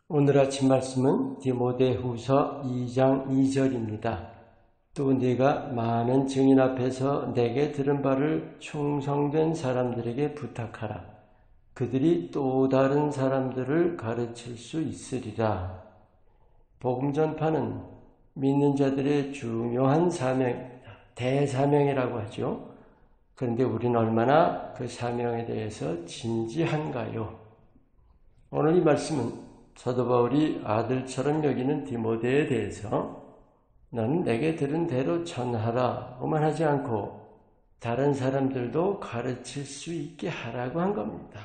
오늘 아침 말씀은 디모데후서 2장 2절입니다. 또 네가 많은 증인 앞에서 내게 들은 바를 충성된 사람들에게 부탁하라. 그들이 또 다른 사람들을 가르칠 수 있으리라. 복음 전파는 믿는 자들의 중요한 사명입니다. 대사명이라고 하죠. 그런데 우리는 얼마나 그 사명에 대해서 진지한가요? 오늘 이 말씀은 사도 바울이 아들처럼 여기는 디모데에 대해서 너는 내게 들은 대로 전하라고만 하지 않고 다른 사람들도 가르칠 수 있게 하라고 한 겁니다.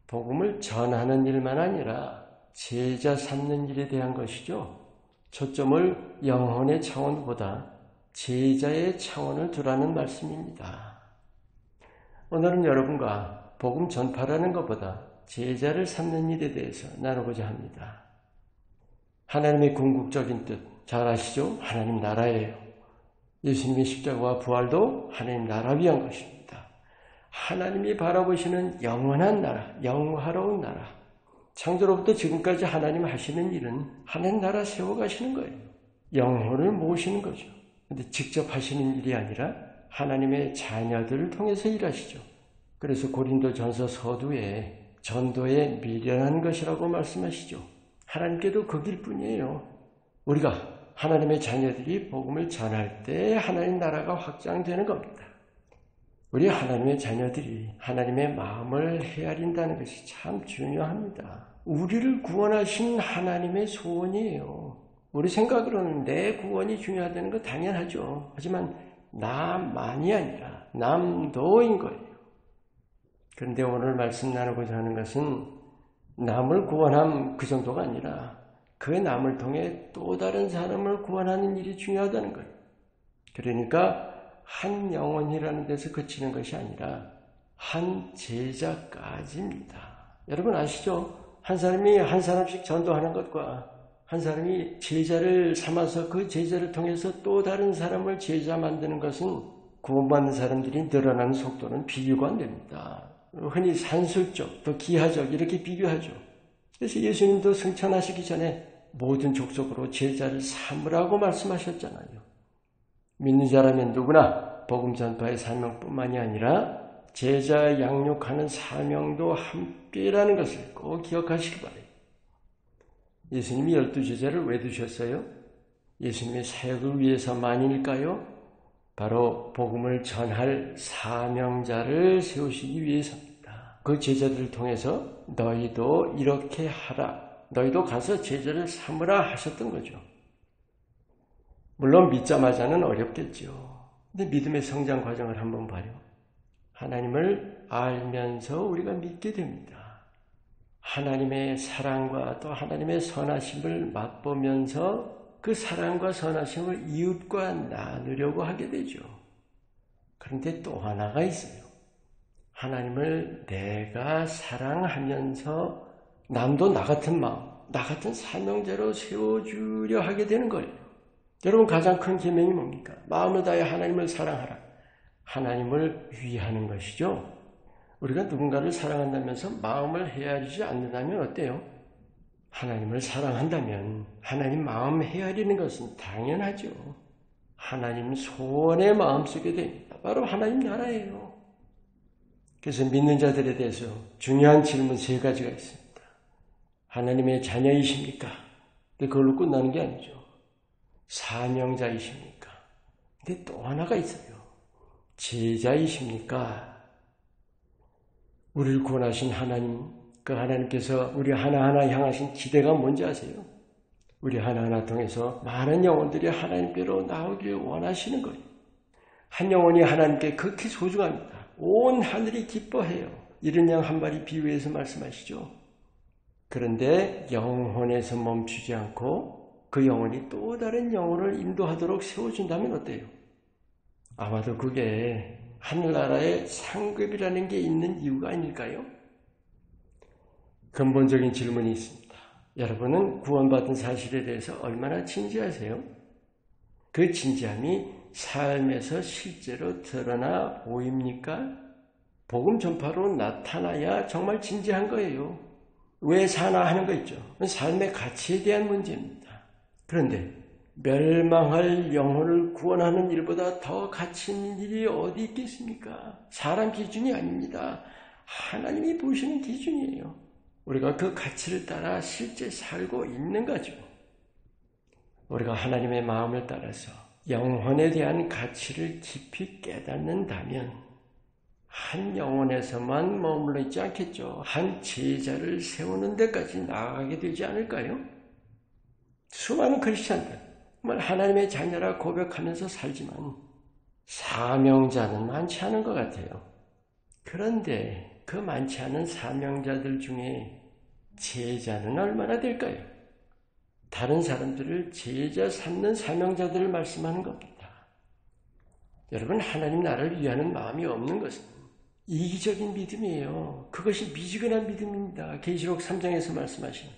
복음을 전하는 일만 아니라 제자 삼는 일에 대한 것이죠. 초점을 영혼의 차원보다 제자의 차원을 두라는 말씀입니다. 오늘은 여러분과 복음 전파라는 것보다 제자를 삼는 일에 대해서 나누고자 합니다. 하나님의 궁극적인 뜻 잘 아시죠? 하나님 나라예요. 예수님의 십자가와 부활도 하나님 나라 위한 것입니다. 하나님이 바라보시는 영원한 나라, 영화로운 나라. 창조로부터 지금까지 하나님 하시는 일은 하나님 나라 세워가시는 거예요. 영혼을 모으시는 거죠. 그런데 직접 하시는 일이 아니라 하나님의 자녀들을 통해서 일하시죠. 그래서 고린도전서 서두에 전도에 미련한 것이라고 말씀하시죠. 하나님께도 그 길뿐이에요. 우리가 하나님의 자녀들이 복음을 전할 때 하나님 나라가 확장되는 겁니다. 우리 하나님의 자녀들이 하나님의 마음을 헤아린다는 것이 참 중요합니다. 우리를 구원하신 하나님의 소원이에요. 우리 생각으로는 내 구원이 중요하다는 거 당연하죠. 하지만 나만이 아니라 남도인 거예요. 그런데 오늘 말씀 나누고자 하는 것은 남을 구원함 그 정도가 아니라 그 남을 통해 또 다른 사람을 구원하는 일이 중요하다는 거예요. 그러니까 한 영혼이라는 데서 그치는 것이 아니라 한 제자까지입니다. 여러분 아시죠? 한 사람이 한 사람씩 전도하는 것과 한 사람이 제자를 삼아서 그 제자를 통해서 또 다른 사람을 제자 만드는 것은 구원받는 사람들이 늘어나는 속도는 비교가 안 됩니다. 흔히 산술적, 또 기하적 이렇게 비교하죠. 그래서 예수님도 승천하시기 전에 모든 족속으로 제자를 삼으라고 말씀하셨잖아요. 믿는 자라면 누구나 복음 전파의 사명뿐만이 아니라 제자 양육하는 사명도 함께라는 것을 꼭 기억하시기 바랍니다. 예수님이 12제자를 왜 두셨어요? 예수님의 사역을 위해서만일까요? 바로 복음을 전할 사명자를 세우시기 위해서입니다. 그 제자들을 통해서 너희도 이렇게 하라. 너희도 가서 제자를 삼으라 하셨던 거죠. 물론 믿자마자는 어렵겠죠. 근데 믿음의 성장 과정을 한번 봐요. 하나님을 알면서 우리가 믿게 됩니다. 하나님의 사랑과 또 하나님의 선하심을 맛보면서 그 사랑과 선하심을 이웃과 나누려고 하게 되죠. 그런데 또 하나가 있어요. 하나님을 내가 사랑하면서 남도 나 같은 마음, 나 같은 사명자로 세워주려 하게 되는 거예요. 여러분 가장 큰 계명이 뭡니까? 마음을 다해 하나님을 사랑하라. 하나님을 위하는 것이죠. 우리가 누군가를 사랑한다면서 마음을 헤아리지 않는다면 어때요? 하나님을 사랑한다면 하나님 마음 헤아리는 것은 당연하죠. 하나님 소원의 마음속에 됩니다. 바로 하나님 나라예요. 그래서 믿는 자들에 대해서 중요한 질문 3가지가 있습니다. 하나님의 자녀이십니까? 근데 그걸로 끝나는 게 아니죠. 사명자이십니까? 근데 또 하나가 있어요. 제자이십니까? 우리를 구원하신 하나님, 그 하나님께서 우리 하나하나 향하신 기대가 뭔지 아세요? 우리 하나하나 통해서 많은 영혼들이 하나님께로 나오길 원하시는 거예요. 한 영혼이 하나님께 극히 소중합니다. 온 하늘이 기뻐해요. 이른 양 한 마리 비유해서 말씀하시죠. 그런데 영혼에서 멈추지 않고 그 영혼이 또 다른 영혼을 인도하도록 세워준다면 어때요? 아마도 그게 하늘나라의 상급이라는 게 있는 이유가 아닐까요? 근본적인 질문이 있습니다. 여러분은 구원받은 사실에 대해서 얼마나 진지하세요? 그 진지함이 삶에서 실제로 드러나 보입니까? 복음 전파로 나타나야 정말 진지한 거예요. 왜 사나 하는 거 있죠. 삶의 가치에 대한 문제입니다. 그런데 멸망할 영혼을 구원하는 일보다 더 가치 있는 일이 어디 있겠습니까? 사람 기준이 아닙니다. 하나님이 보시는 기준이에요. 우리가 그 가치를 따라 실제 살고 있는 거죠. 우리가 하나님의 마음을 따라서 영혼에 대한 가치를 깊이 깨닫는다면 한 영혼에서만 머물러 있지 않겠죠. 한 제자를 세우는 데까지 나아가게 되지 않을까요? 수많은 크리스찬들, 정말 하나님의 자녀라 고백하면서 살지만 사명자는 많지 않은 것 같아요. 그런데 그 많지 않은 사명자들 중에 제자는 얼마나 될까요? 다른 사람들을 제자 삼는 사명자들을 말씀하는 겁니다. 여러분, 하나님 나라를 위하는 마음이 없는 것은 이기적인 믿음이에요. 그것이 미지근한 믿음입니다. 계시록 3장에서 말씀하신.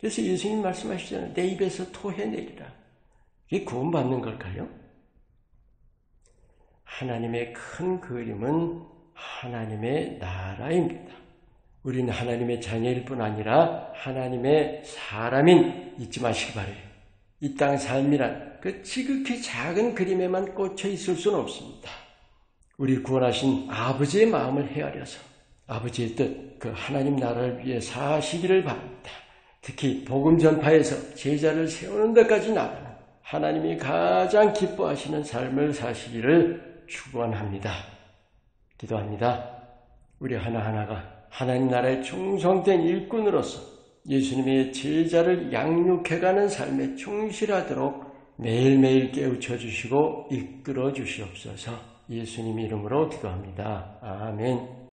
그래서 예수님 말씀하시잖아요. 내 입에서 토해내리라. 이게 구원받는 걸까요? 하나님의 큰 그림은 하나님의 나라입니다. 우리는 하나님의 자녀일 뿐 아니라 하나님의 사람인 잊지 마시기 바라요. 이 땅 삶이란 그 지극히 작은 그림에만 꽂혀 있을 수는 없습니다. 우리 구원하신 아버지의 마음을 헤아려서 아버지의 뜻, 그 하나님 나라를 위해 사시기를 바랍니다. 특히 복음 전파에서 제자를 세우는 데까지 나가는 하나님이 가장 기뻐하시는 삶을 사시기를 축원합니다. 기도합니다. 우리 하나하나가 하나님 나라에 충성된 일꾼으로서 예수님의 제자를 양육해가는 삶에 충실하도록 매일매일 깨우쳐 주시고 이끌어 주시옵소서. 예수님 이름으로 기도합니다. 아멘.